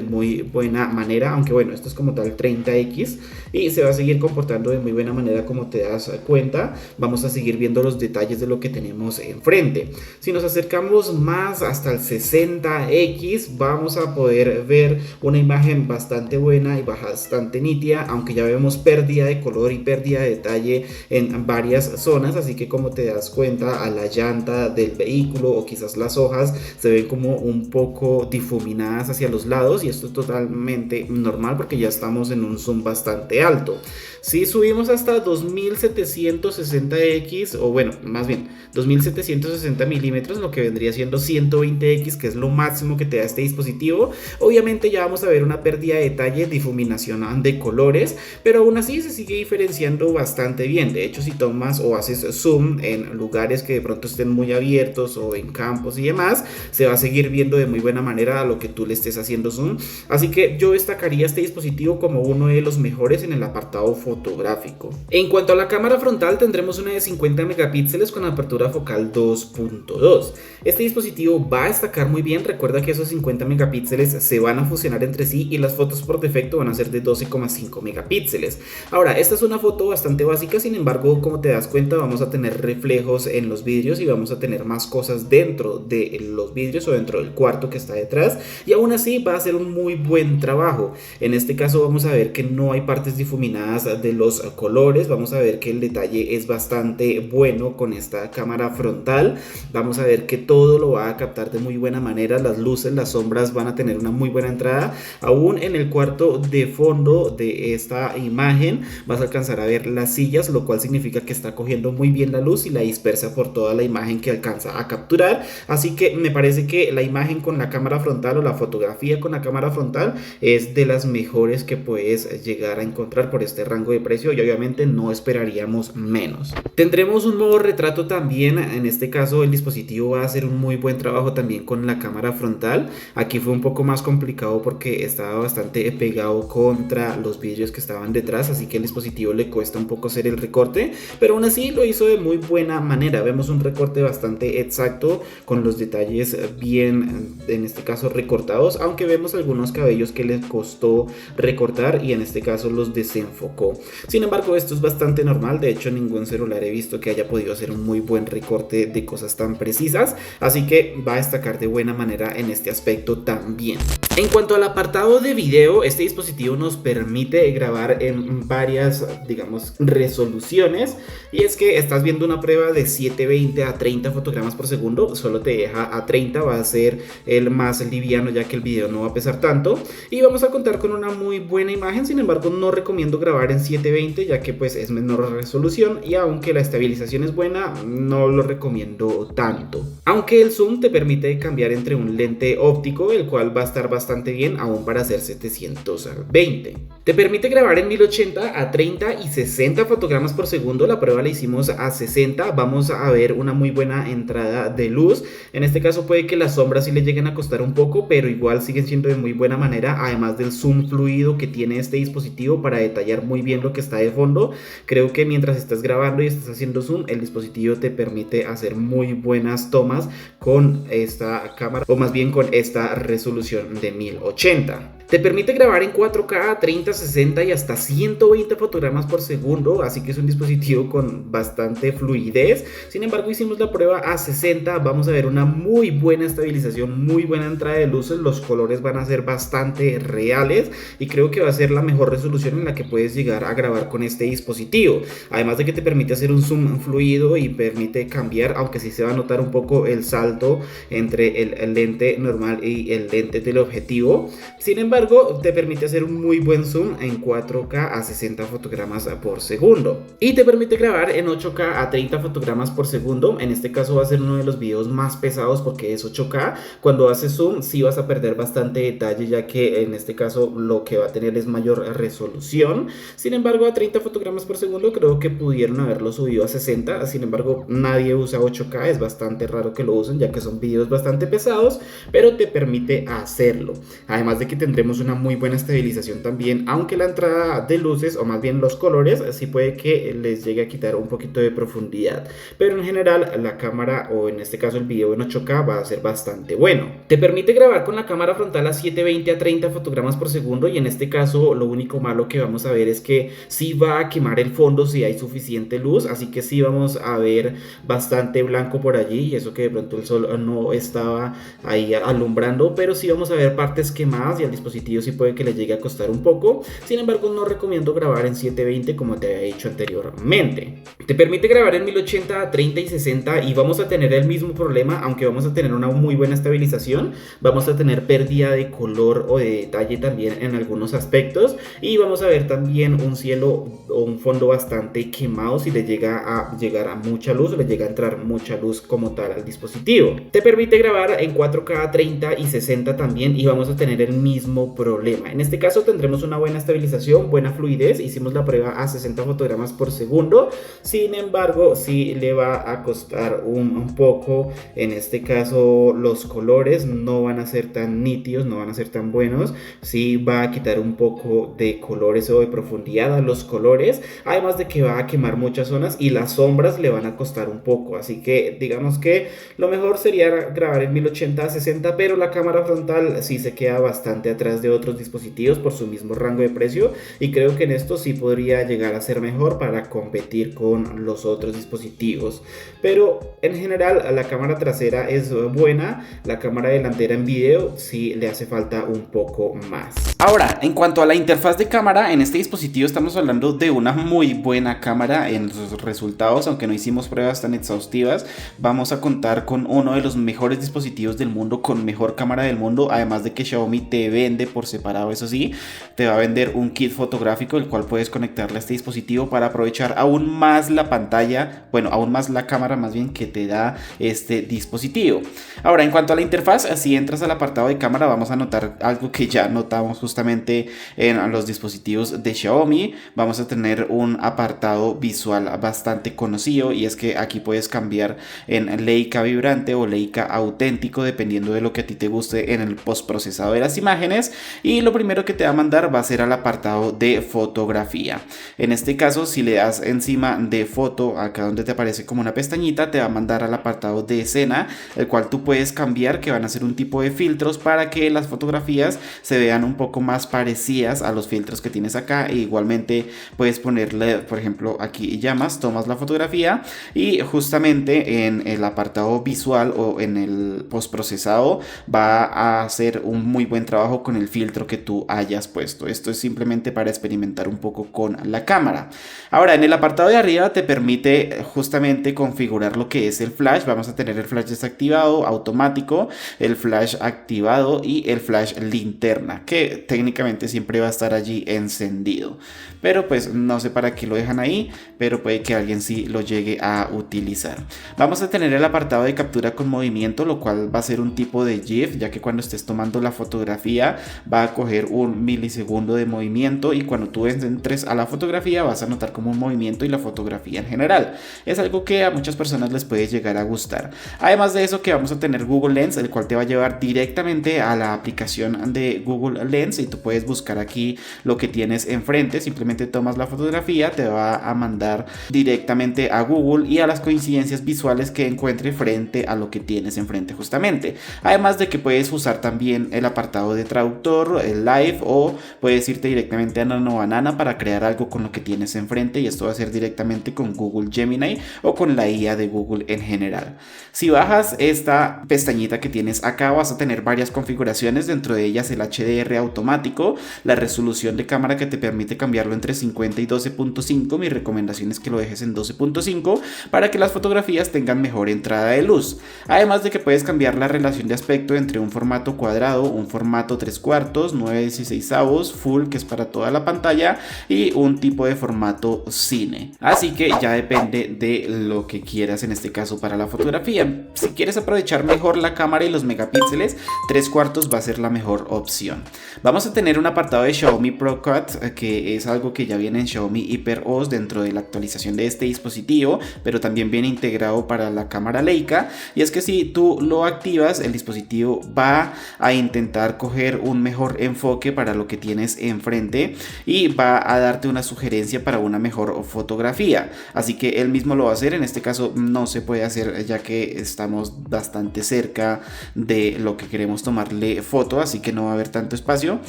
muy buena manera, aunque bueno, esto es como tal 30x y se va a seguir comportando de muy buena manera. Como te das cuenta, vamos a seguir viendo los detalles de lo que tenemos enfrente. Si nos acercamos más hasta el 60x vamos a poder ver una imagen bastante buena y bastante nítida, aunque ya vemos pérdida de color y pérdida de detalle en varias zonas, así que como te das cuenta a la llanta del vehículo o quizás las hojas se ven como un poco difuminadas hacia los lados, y esto es totalmente normal porque ya estamos en un zoom bastante alto. Si subimos hasta 2760x, o bueno, más bien 2760 milímetros, lo que vendría siendo 120x, que es lo máximo que te da este dispositivo, obviamente ya vamos a ver una pérdida de detalle, difuminación de colores, pero aún así se sigue diferenciando bastante bien. De hecho, si tomas o haces zoom en lugares que de pronto estén muy abiertos o en campos y demás, se va a seguir viendo de muy buena manera a lo que tú le estés haciendo zoom. Así que yo destacaría este dispositivo como uno de los mejores en el apartado fotográfico. En cuanto a la cámara frontal, tendremos una de 50 megapíxeles con apertura focal 2.2. Este dispositivo va a destacar muy bien. Recuerda que esos 50 megapíxeles se van a fusionar entre sí y las fotos por defecto van a ser de 12,5 megapíxeles. Ahora, esta es una foto bastante básica, sin embargo, como te das cuenta, vamos a tener reflejos en los vidrios y vamos a tener más cosas dentro de los vidrios o dentro del cuarto que está detrás, y aún así va a ser un muy buen trabajo. En este caso vamos a ver que no hay partes difuminadas de los colores, vamos a ver que el detalle es bastante bueno con esta cámara frontal, vamos a ver que todo lo va a captar de muy buena manera, las luces, las sombras van a tener una muy buena entrada. Aún en el cuarto de fondo de esta imagen vas a alcanzar a ver las sillas, lo cual significa que está cogiendo muy bien la luz y la dispersa por toda la imagen que alcanza a capturar. Así que me parece que la imagen con la cámara frontal o la fotografía con la cámara frontal es de las mejores que puedes llegar a encontrar por este rango rango de precio y obviamente no esperaríamos menos. Tendremos un modo retrato también. En este caso el dispositivo va a hacer un muy buen trabajo también con la cámara frontal. Aquí fue un poco más complicado porque estaba bastante pegado contra los vidrios que estaban detrás, así que el dispositivo le cuesta un poco hacer el recorte, pero aún así lo hizo de muy buena manera. Vemos un recorte bastante exacto con los detalles bien, en este caso recortados, aunque vemos algunos cabellos que les costó recortar y en este caso los desenfocó. Sin embargo, esto es bastante normal. De hecho, ningún celular he visto que haya podido hacer un muy buen recorte de cosas tan precisas, así que va a destacar de buena manera en este aspecto también. En cuanto al apartado de video, este dispositivo nos permite grabar en varias, digamos, resoluciones, y es que estás viendo una prueba de 720 a 30 fotogramas por segundo, solo te deja a 30, va a ser el más liviano ya que el video no va a pesar tanto, y vamos a contar con una muy buena imagen. Sin embargo, no recomiendo grabar en 720 ya que pues es menor resolución, y aunque la estabilización es buena, no lo recomiendo tanto. Aunque el zoom te permite cambiar entre un lente óptico, el cual va a estar bastante bien aún para hacer 720. Te permite grabar en 1080 a 30 y 60 fotogramas por segundo. La prueba la hicimos a 60. Vamos a ver una muy buena entrada de luz. En este caso puede que las sombras sí le lleguen a costar un poco, pero igual siguen siendo de muy buena manera, además del zoom fluido que tiene este dispositivo para detallar muy bien lo que está de fondo. Creo que mientras estás grabando y estás haciendo zoom, el dispositivo te permite hacer muy buenas tomas con esta cámara, o más bien con esta resolución de 1080. Te permite grabar en 4K a 30, 60 y hasta 120 fotogramas por segundo, así que es un dispositivo con bastante fluidez. Sin embargo, hicimos la prueba a 60, vamos a ver una muy buena estabilización, muy buena entrada de luces, los colores van a ser bastante reales y creo que va a ser la mejor resolución en la que puedes llegar a grabar con este dispositivo. Además de que te permite hacer un zoom fluido y permite cambiar, aunque sí se va a notar un poco el salto entre el lente normal y el lente teleobjetivo. Sin embargo, te permite hacer un muy buen zoom en 4K a 60 fotogramas por segundo y te permite grabar en 8K a 30 fotogramas por segundo. En este caso va a ser uno de los videos más pesados porque es 8K. Cuando haces zoom sí vas a perder bastante detalle, ya que en este caso lo que va a tener es mayor resolución. Sin embargo, a 30 fotogramas por segundo creo que pudieron haberlo subido a 60. Sin embargo, nadie usa 8K, es bastante raro que lo usen ya que son videos bastante pesados, pero te permite hacerlo. Además de que tendremos una muy buena estabilización también, aunque la entrada de luces, o más bien los colores, sí puede que les llegue a quitar un poquito de profundidad, pero en general la cámara, o en este caso el video en 8K, va a ser bastante bueno. Te permite grabar con la cámara frontal a 720 a 30 fotogramas por segundo, y en este caso lo único malo que vamos a ver es que sí va a quemar el fondo si hay suficiente luz, así que sí vamos a ver bastante blanco por allí, y eso que de pronto el sol no estaba ahí alumbrando, pero sí vamos a ver partes quemadas y al dispositivo sí puede que le llegue a costar un poco. Sin embargo, no recomiendo grabar en 720 como te había dicho anteriormente. Te permite grabar en 1080 a 30 y 60 y vamos a tener el mismo problema, aunque vamos a tener una muy buena estabilización. Vamos a tener pérdida de color o de detalle también en algunos aspectos, y vamos a ver también un cielo o un fondo bastante quemado si le llega a llegar a mucha luz o le llega a entrar mucha luz como tal al dispositivo. Te permite grabar en 4K a 30 y 60 también, y vamos a tener el mismo problema. En este caso tendremos una buena estabilización, buena fluidez. Hicimos la prueba a 60 fotogramas por segundo. Sin embargo, sí le va a costar un poco. En este caso los colores no van a ser tan nítidos, no van a ser tan buenos. Sí va a quitar un poco de colores o de profundidad a los colores, además de que va a quemar muchas zonas y las sombras le van a costar un poco. Así que digamos que lo mejor sería grabar en 1080 a 60, pero la cámara frontal sí se queda bastante atrás de otros dispositivos por su mismo rango de precio, y creo que en esto sí podría llegar a ser mejor para competir con los otros dispositivos. Pero en general la cámara trasera es buena, la cámara delantera en video sí le hace falta un poco más. Ahora, en cuanto a la interfaz de cámara, en este dispositivo estamos hablando de una muy buena cámara. En sus resultados, aunque no hicimos pruebas tan exhaustivas, vamos a contar con uno de los mejores dispositivos del mundo, con mejor cámara del mundo, además de que Xiaomi te vende vende por separado, eso sí, te va a vender un kit fotográfico el cual puedes conectarle a este dispositivo para aprovechar aún más la pantalla, bueno, aún más la cámara más bien que te da este dispositivo. Ahora, en cuanto a la interfaz, si entras al apartado de cámara vamos a notar algo que ya notamos justamente en los dispositivos de Xiaomi. Vamos a tener un apartado visual bastante conocido, y es que aquí puedes cambiar en Leica vibrante o Leica auténtico dependiendo de lo que a ti te guste en el postprocesado de las imágenes, y lo primero que te va a mandar va a ser al apartado de fotografía. En este caso, si le das encima de foto, acá donde te aparece como una pestañita, te va a mandar al apartado de escena, el cual tú puedes cambiar, que van a ser un tipo de filtros para que las fotografías se vean un poco más parecidas a los filtros que tienes acá. E igualmente puedes ponerle, por ejemplo, aquí llamas, tomas la fotografía y justamente en el apartado visual o en el postprocesado va a hacer un muy buen trabajo con el filtro que tú hayas puesto. Esto es simplemente para experimentar un poco con la cámara. Ahora, en el apartado de arriba te permite justamente configurar lo que es el flash. Vamos a tener el flash desactivado, automático, el flash activado y el flash linterna, que técnicamente siempre va a estar allí encendido, pero pues no sé para qué lo dejan ahí, pero puede que alguien sí lo llegue a utilizar. Vamos a tener el apartado de captura con movimiento, lo cual va a ser un tipo de GIF, ya que cuando estés tomando la fotografía va a coger un milisegundo de movimiento, y cuando tú entres a la fotografía vas a notar como un movimiento y la fotografía en general. Es algo que a muchas personas les puede llegar a gustar. Además de eso, que vamos a tener Google Lens, el cual te va a llevar directamente a la aplicación de Google Lens, y tú puedes buscar aquí lo que tienes enfrente. Simplemente tomas la fotografía, te va a mandar directamente a Google y a las coincidencias visuales que encuentre frente a lo que tienes enfrente justamente. Además de que puedes usar también el apartado de traductor, el live, o puedes irte directamente a Nano Banana para crear algo con lo que tienes enfrente, y esto va a ser directamente con Google Gemini o con la IA de Google en general. Si bajas esta pestañita que tienes acá, vas a tener varias configuraciones, dentro de ellas el HDR automático, la resolución de cámara que te permite cambiarlo entre 50 y 12.5. Mi recomendación es que lo dejes en 12.5 para que las fotografías tengan mejor entrada de luz. Además de que puedes cambiar la relación de aspecto entre un formato cuadrado, un formato 3/4, 9/16, full, que es para toda la pantalla, y un tipo de formato cine. Así que ya depende de lo que quieras en este caso para la fotografía. Si quieres aprovechar mejor la cámara y los megapíxeles, 3/4 va a ser la mejor opción. Vamos a tener un apartado de Xiaomi Pro Cut, que es algo que ya viene en Xiaomi HyperOS dentro de la actualización de este dispositivo, pero también viene integrado para la cámara Leica, y es que si tú lo activas, el dispositivo va a intentar coger un mejor enfoque para lo que tienes enfrente y va a darte una sugerencia para una mejor fotografía. Así que él mismo lo va a hacer. En este caso no se puede hacer, ya que estamos bastante cerca de lo que queremos tomarle foto, así que no va a haber tanto espacio,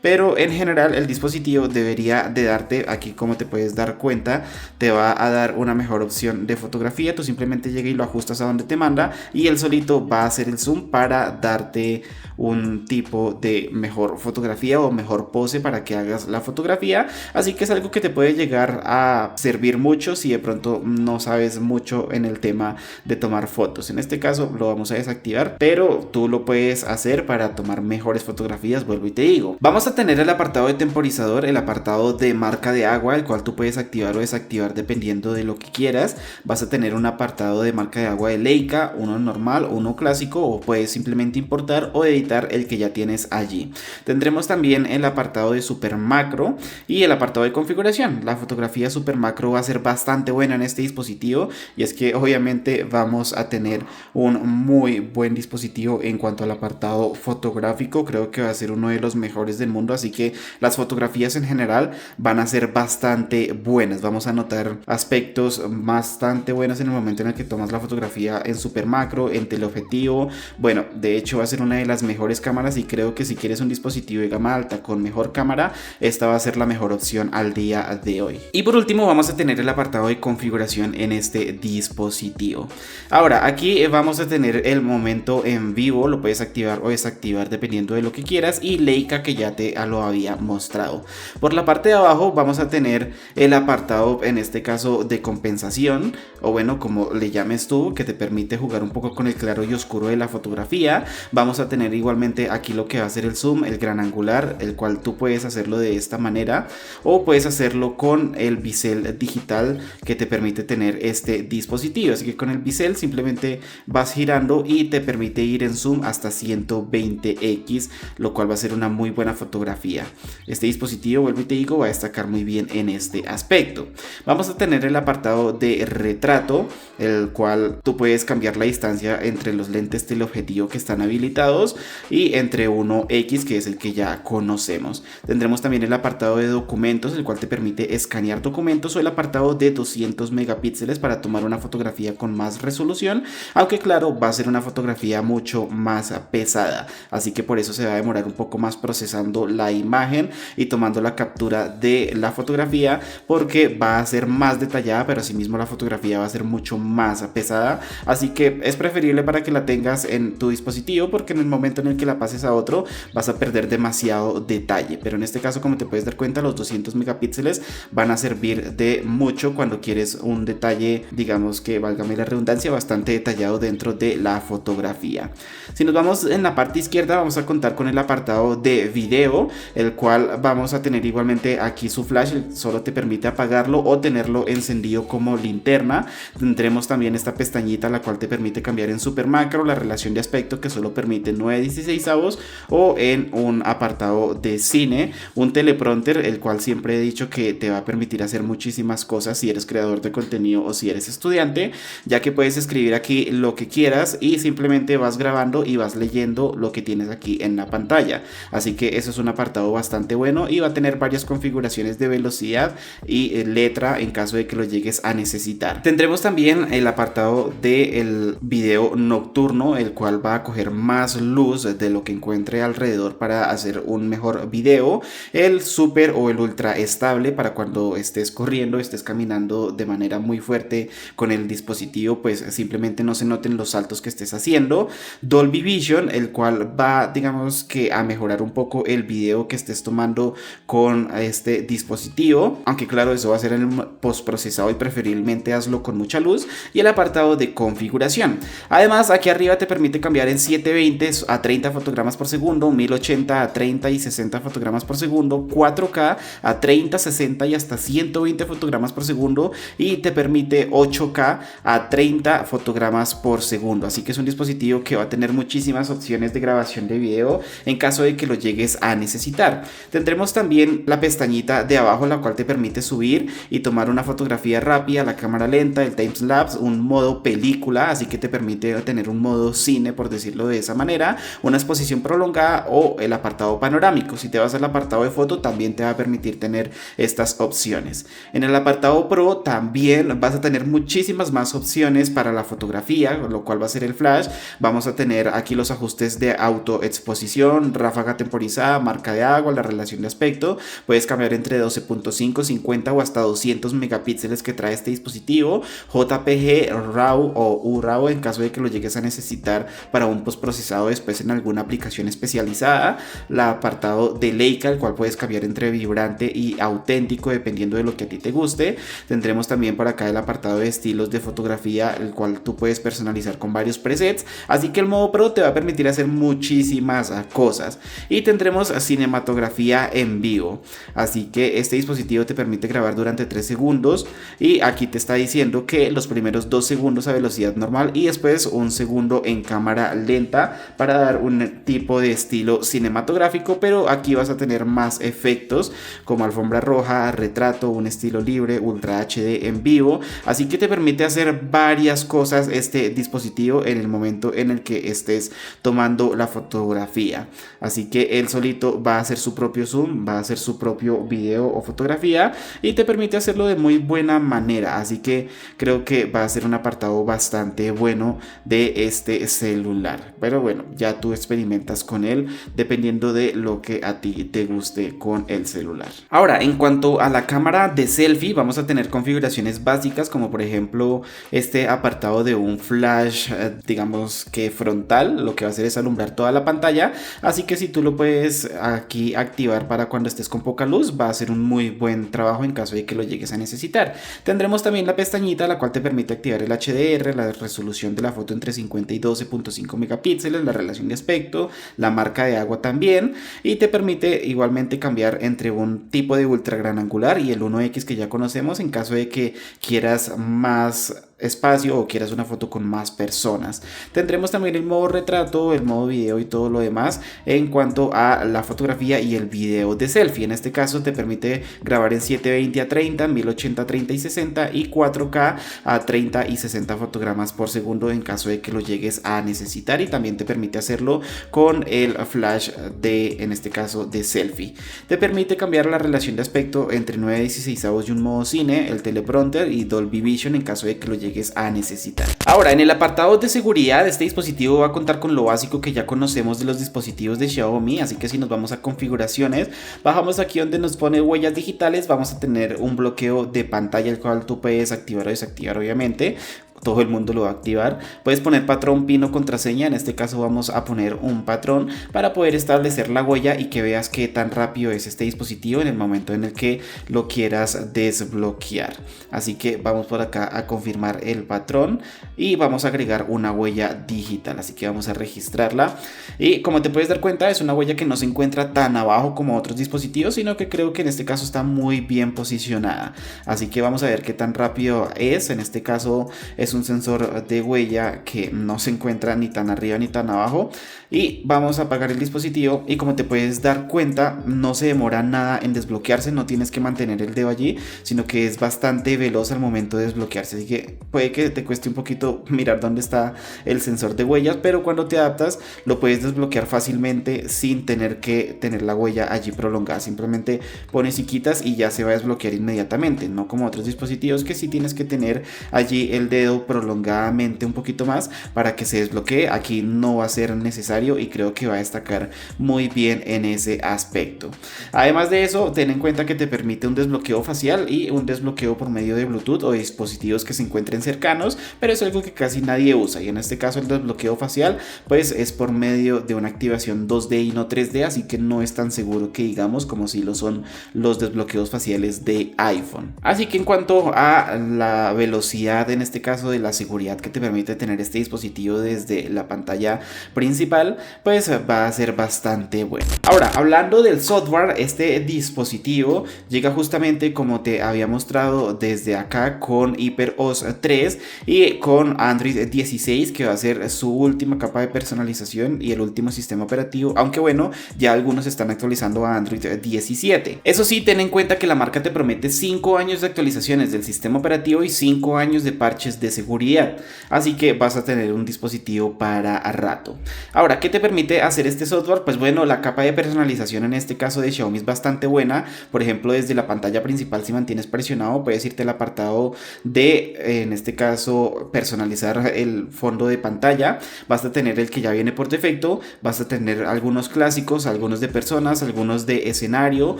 pero en general el dispositivo debería de darte, aquí como te puedes dar cuenta, te va a dar una mejor opción de fotografía. Tú simplemente llegas y lo ajustas a donde te manda, y él solito va a hacer el zoom para darte un tipo de mejor fotografía o mejor pose para que hagas la fotografía. Así que es algo que te puede llegar a servir mucho si de pronto no sabes mucho en el tema de tomar fotos. En este caso lo vamos a desactivar, pero tú lo puedes hacer para tomar mejores fotografías, vuelvo y te digo. Vamos a tener el apartado de temporizador, el apartado de marca de agua, el cual tú puedes activar o desactivar dependiendo de lo que quieras. Vas a tener un apartado de marca de agua de Leica, uno normal, uno clásico, o puedes simplemente importar o editar el que ya tienes allí. Tendremos también el apartado de super macro y el apartado de configuración. La fotografía super macro va a ser bastante buena en este dispositivo, y es que obviamente vamos a tener un muy buen dispositivo en cuanto al apartado fotográfico. Creo que va a ser uno de los mejores del mundo, así que las fotografías en general van a ser bastante buenas. Vamos a notar aspectos bastante buenos en el momento en el que tomas la fotografía en super macro, en teleobjetivo. Bueno, de hecho va a ser una de las mejores cámaras, y creo que si quieres un dispositivo de gama alta con mejor cámara, esta va a ser la mejor opción al día de hoy. Y por último vamos a tener el apartado de configuración en este dispositivo. Ahora aquí vamos a tener el momento en vivo, lo puedes activar o desactivar dependiendo de lo que quieras, y Leica, que ya te lo había mostrado. Por la parte de abajo vamos a tener el apartado, en este caso de compensación, o bueno, como le llames tú, que te permite jugar un poco con el claro y oscuro de la fotografía. Vamos a tener igual igualmente aquí lo que va a hacer el zoom, el gran angular, el cual tú puedes hacerlo de esta manera o puedes hacerlo con el bisel digital que te permite tener este dispositivo. Así que con el bisel simplemente vas girando y te permite ir en zoom hasta 120x, lo cual va a ser una muy buena fotografía. Este dispositivo, vuelvo y te digo, va a destacar muy bien en este aspecto. Vamos a tener el apartado de retrato, el cual tú puedes cambiar la distancia entre los lentes teleobjetivo que están habilitados y entre 1x, que es el que ya conocemos. Tendremos también el apartado de documentos, el cual te permite escanear documentos, o el apartado de 200 megapíxeles para tomar una fotografía con más resolución, aunque claro, va a ser una fotografía mucho más pesada, así que por eso se va a demorar un poco más procesando la imagen y tomando la captura de la fotografía, porque va a ser más detallada, pero asimismo la fotografía va a ser mucho más pesada, así que es preferible para que la tengas en tu dispositivo, porque en el momento en el que la pases a otro vas a perder demasiado detalle. Pero en este caso, como te puedes dar cuenta, los 200 megapíxeles van a servir de mucho cuando quieres un detalle, digamos que válgame la redundancia, bastante detallado dentro de la fotografía. Si nos vamos en la parte izquierda, vamos a contar con el apartado de video, el cual vamos a tener igualmente aquí su flash, solo te permite apagarlo o tenerlo encendido como linterna. Tendremos también esta pestañita, la cual te permite cambiar en super macro la relación de aspecto, que solo permite 9/16 o en un apartado de cine, un teleprompter, el cual siempre he dicho que te va a permitir hacer muchísimas cosas si eres creador de contenido o si eres estudiante, ya que puedes escribir aquí lo que quieras y simplemente vas grabando y vas leyendo lo que tienes aquí en la pantalla. Así que eso es un apartado bastante bueno y va a tener varias configuraciones de velocidad y letra en caso de que lo llegues a necesitar. Tendremos también el apartado del video nocturno, el cual va a coger más luz de lo que encuentre alrededor para hacer un mejor video. El super o el ultra estable, para cuando estés corriendo, estés caminando de manera muy fuerte con el dispositivo, pues simplemente no se noten los saltos que estés haciendo. Dolby Vision, el cual va, digamos que a mejorar un poco el video que estés tomando con este dispositivo, aunque claro, eso va a ser en el postprocesado y preferiblemente hazlo con mucha luz. Y el apartado de configuración, además aquí arriba te permite cambiar en 720 a 30 fotogramas por segundo, 1080 a 30 y 60 fotogramas por segundo, 4K a 30, 60 y hasta 120 fotogramas por segundo, y te permite 8K a 30 fotogramas por segundo. Así que es un dispositivo que va a tener muchísimas opciones de grabación de video en caso de que lo llegues a necesitar. Tendremos también la pestañita de abajo, la cual te permite subir y tomar una fotografía rápida, la cámara lenta, el timelapse, un modo película, así que te permite tener un modo cine, por decirlo de esa manera, una exposición prolongada o el apartado panorámico. Si te vas al apartado de foto, también te va a permitir tener estas opciones. En el apartado Pro también vas a tener muchísimas más opciones para la fotografía, lo cual va a ser el flash. Vamos a tener aquí los ajustes de autoexposición, ráfaga temporizada, marca de agua, la relación de aspecto. Puedes cambiar entre 12.5, 50 o hasta 200 megapíxeles que trae este dispositivo, JPG, RAW o URAW en caso de que lo llegues a necesitar para un postprocesado después en alguna aplicación especializada. El apartado de Leica, el cual puedes cambiar entre vibrante y auténtico dependiendo de lo que a ti te guste. Tendremos también por acá el apartado de estilos de fotografía, el cual tú puedes personalizar con varios presets, así que el modo Pro te va a permitir hacer muchísimas cosas. Y tendremos cinematografía en vivo, así que este dispositivo te permite grabar durante 3 segundos y aquí te está diciendo que los primeros 2 segundos a velocidad normal y después 1 segundo en cámara lenta para dar un tipo de estilo cinematográfico, pero aquí vas a tener más efectos como alfombra roja, retrato, un estilo libre, ultra HD en vivo, así que te permite hacer varias cosas este dispositivo en el momento en el que estés tomando la fotografía. Así que él solito va a hacer su propio zoom, va a hacer su propio video o fotografía y te permite hacerlo de muy buena manera, así que creo que va a ser un apartado bastante bueno de este celular, pero bueno, ya tú experimentas con él dependiendo de lo que a ti te guste con el celular. Ahora, en cuanto a la cámara de selfie, vamos a tener configuraciones básicas como por ejemplo este apartado de un flash, digamos que frontal, lo que va a hacer es alumbrar toda la pantalla, así que si tú lo puedes aquí activar para cuando estés con poca luz, va a ser un muy buen trabajo en caso de que lo llegues a necesitar. Tendremos también la pestañita, la cual te permite activar el HDR, la resolución de la foto entre 50 y 12.5 megapíxeles, la relación de aspecto, la marca de agua también, y te permite igualmente cambiar entre un tipo de ultra gran angular y el 1X que ya conocemos en caso de que quieras más espacio o quieras una foto con más personas. Tendremos también el modo retrato, el modo video y todo lo demás en cuanto a la fotografía y el video de selfie. En este caso te permite grabar en 720 a 30, 1080 a 30 y 60 y 4K a 30 y 60 fotogramas por segundo en caso de que lo llegues a necesitar, y también te permite hacerlo con el flash de, en este caso, de selfie. Te permite cambiar la relación de aspecto entre 9/16 y un modo cine, el teleprompter y Dolby Vision en caso de que lo llegues a necesitar. Ahora, en el apartado de seguridad, este dispositivo va a contar con lo básico que ya conocemos de los dispositivos de Xiaomi, así que si nos vamos a configuraciones, bajamos aquí donde nos pone huellas digitales, vamos a tener un bloqueo de pantalla, el cual tú puedes activar o desactivar obviamente. Todo el mundo lo va a activar. Puedes poner patrón, pin o contraseña. En este caso vamos a poner un patrón para poder establecer la huella y que veas qué tan rápido es este dispositivo en el momento en el que lo quieras desbloquear. Así que vamos por acá a confirmar el patrón y vamos a agregar una huella digital. Así que vamos a registrarla, y como te puedes dar cuenta es una huella que no se encuentra tan abajo como otros dispositivos, sino que creo que en este caso está muy bien posicionada. Así que vamos a ver qué tan rápido es. En este caso es un sensor de huella que no se encuentra ni tan arriba ni tan abajo, y vamos a apagar el dispositivo y como te puedes dar cuenta no se demora nada en desbloquearse, no tienes que mantener el dedo allí, sino que es bastante veloz al momento de desbloquearse, así que puede que te cueste un poquito mirar dónde está el sensor de huellas, pero cuando te adaptas lo puedes desbloquear fácilmente sin tener que tener la huella allí prolongada. Simplemente pones y quitas y ya se va a desbloquear inmediatamente, no como otros dispositivos que sí tienes que tener allí el dedo prolongadamente un poquito más para que se desbloquee. Aquí no va a ser necesario y creo que va a destacar muy bien en ese aspecto. Además de eso, ten en cuenta que te permite un desbloqueo facial y un desbloqueo por medio de Bluetooth o dispositivos que se encuentren cercanos, pero es algo que casi nadie usa, y en este caso el desbloqueo facial pues es por medio de una activación 2D y no 3D, así que no es tan seguro que digamos como si lo son los desbloqueos faciales de iPhone. Así que en cuanto a la velocidad, en este caso de la seguridad que te permite tener este dispositivo desde la pantalla principal, pues va a ser bastante bueno. Ahora, hablando del software, este dispositivo llega justamente como te había mostrado desde acá con HyperOS 3 y con Android 16, que va a ser su última capa de personalización y el último sistema operativo, aunque bueno, ya algunos están actualizando a Android 17. Eso sí, ten en cuenta que la marca te promete 5 años de actualizaciones del sistema operativo y 5 años de parches de seguridad, así que vas a tener un dispositivo para rato. Ahora, ¿qué te permite hacer este software? Pues bueno, la capa de personalización en este caso de Xiaomi es bastante buena. Por ejemplo, desde la pantalla principal, si mantienes presionado, puedes irte al apartado de, en este caso, personalizar el fondo de pantalla. Vas a tener el que ya viene por defecto, vas a tener algunos clásicos, algunos de personas, algunos de escenario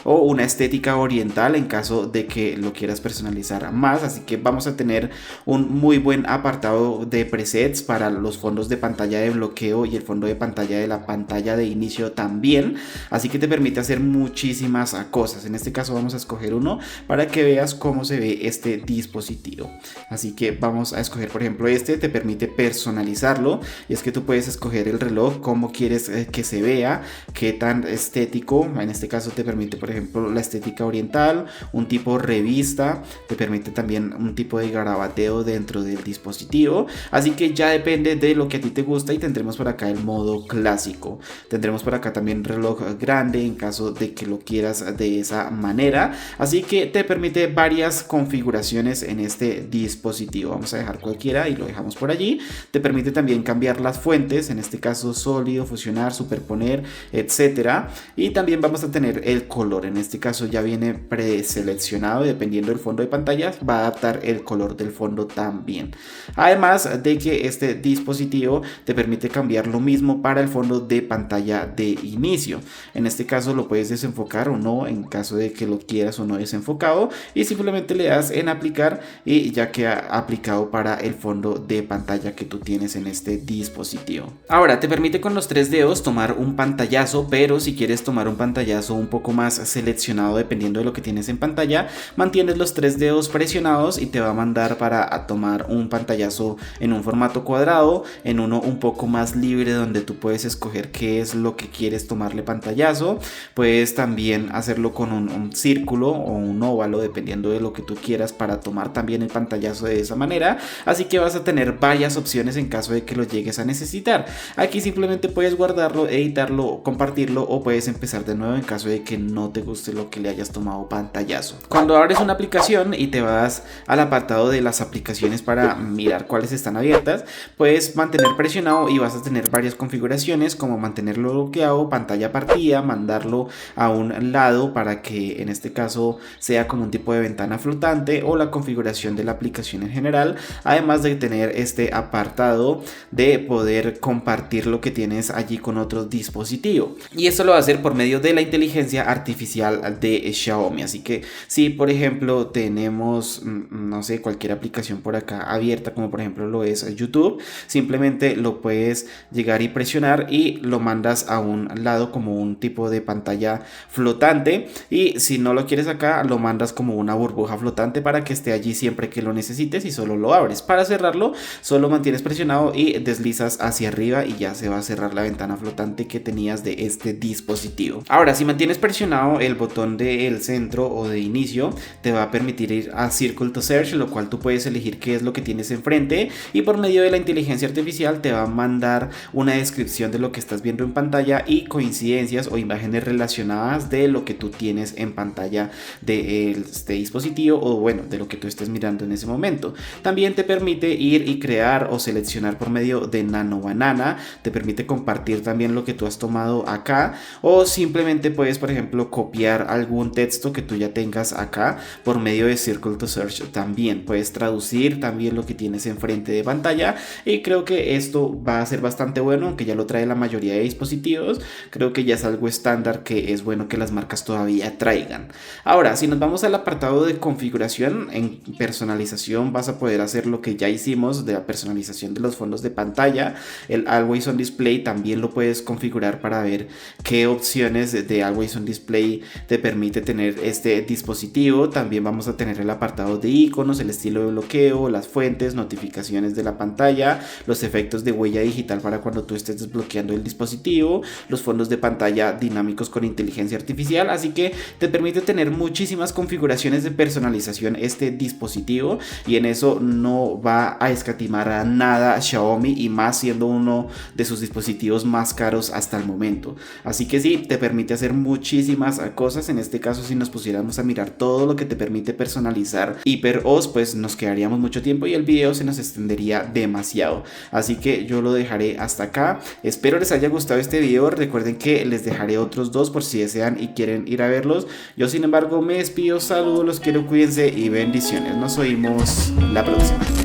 o una estética oriental en caso de que lo quieras personalizar más. Así que vamos a tener un muy buen apartado de presets para los fondos de pantalla de bloqueo y el fondo de pantalla de la pantalla de inicio también, así que te permite hacer muchísimas cosas. En este caso vamos a escoger uno para que veas cómo se ve este dispositivo. Así que vamos a escoger, por ejemplo, este te permite personalizarlo, y es que tú puedes escoger el reloj, cómo quieres que se vea, qué tan estético. En este caso te permite, por ejemplo, la estética oriental, un tipo revista, te permite también un tipo de garabateo dentro del dispositivo, así que ya depende de lo que a ti te gusta. Y tendremos por acá el modo clásico, tendremos por acá también reloj grande en caso de que lo quieras de esa manera, así que te permite varias configuraciones en este dispositivo. Vamos a dejar cualquiera y lo dejamos por allí. Te permite también cambiar las fuentes, en este caso sólido, fusionar, superponer, etcétera, y también vamos a tener el color. En este caso ya viene preseleccionado, dependiendo del fondo de pantalla va a adaptar el color del fondo también. Además de que este dispositivo te permite cambiar lo mismo para el fondo de pantalla de inicio. En este caso lo puedes desenfocar o no en caso de que lo quieras o no desenfocado, y simplemente le das en aplicar y ya queda aplicado para el fondo de pantalla que tú tienes en este dispositivo. Ahora te permite con los 3 dedos tomar un pantallazo, pero si quieres tomar un pantallazo un poco más seleccionado dependiendo de lo que tienes en pantalla, mantienes los 3 dedos presionados y te va a mandar para tomar tomar un pantallazo en un formato cuadrado, en uno un poco más libre donde tú puedes escoger qué es lo que quieres tomarle pantallazo. Puedes también hacerlo con un círculo o un óvalo dependiendo de lo que tú quieras para tomar también el pantallazo de esa manera, así que vas a tener varias opciones en caso de que lo llegues a necesitar. Aquí simplemente puedes guardarlo, editarlo, compartirlo o puedes empezar de nuevo en caso de que no te guste lo que le hayas tomado pantallazo. Cuando abres una aplicación y te vas al apartado de las aplicaciones para mirar cuáles están abiertas, puedes mantener presionado y vas a tener varias configuraciones como mantenerlo bloqueado, pantalla partida, mandarlo a un lado para que en este caso sea como un tipo de ventana flotante, o la configuración de la aplicación en general, además de tener este apartado de poder compartir lo que tienes allí con otro dispositivo, y esto lo va a hacer por medio de la inteligencia artificial de Xiaomi. Así que si por ejemplo tenemos no sé, cualquier aplicación por acá abierta, como por ejemplo lo es YouTube, simplemente lo puedes llegar y presionar y lo mandas a un lado como un tipo de pantalla flotante, y si no lo quieres acá lo mandas como una burbuja flotante para que esté allí siempre que lo necesites y solo lo abres. Para cerrarlo solo mantienes presionado y deslizas hacia arriba y ya se va a cerrar la ventana flotante que tenías de este dispositivo. Ahora, si mantienes presionado el botón del centro o de inicio, te va a permitir ir a Circle to Search, lo cual tú puedes elegir qué es lo que tienes enfrente, y por medio de la inteligencia artificial te va a mandar una descripción de lo que estás viendo en pantalla y coincidencias o imágenes relacionadas de lo que tú tienes en pantalla de este dispositivo, o bueno, de lo que tú estés mirando en ese momento. También te permite ir y crear o seleccionar por medio de Nano Banana, te permite compartir también lo que tú has tomado acá, o simplemente puedes por ejemplo copiar algún texto que tú ya tengas acá por medio de Circle to Search. También puedes traducir también lo que tienes enfrente de pantalla, y creo que esto va a ser bastante bueno, aunque ya lo trae la mayoría de dispositivos. Creo que ya es algo estándar que es bueno que las marcas todavía traigan. Ahora, si nos vamos al apartado de configuración, en personalización vas a poder hacer lo que ya hicimos de la personalización de los fondos de pantalla. El Always On Display también lo puedes configurar para ver qué opciones de Always On Display te permite tener este dispositivo. También vamos a tener el apartado de iconos, el estilo de bloqueo, las fuentes, notificaciones de la pantalla, los efectos de huella digital para cuando tú estés desbloqueando el dispositivo, los fondos de pantalla dinámicos con inteligencia artificial. Así que te permite tener muchísimas configuraciones de personalización este dispositivo, y en eso no va a escatimar a nada Xiaomi, y más siendo uno de sus dispositivos más caros hasta el momento. Así que sí, te permite hacer muchísimas cosas. En este caso, si nos pusiéramos a mirar todo lo que te permite personalizar HyperOS, pues nos quedaríamos mucho tiempo y el video se nos extendería demasiado. Así que yo lo dejaré hasta acá. Espero les haya gustado este video. Recuerden que les dejaré otros dos por si desean y quieren ir a verlos. Yo sin embargo me despido, saludos, los quiero, cuídense y bendiciones. Nos oímos la próxima.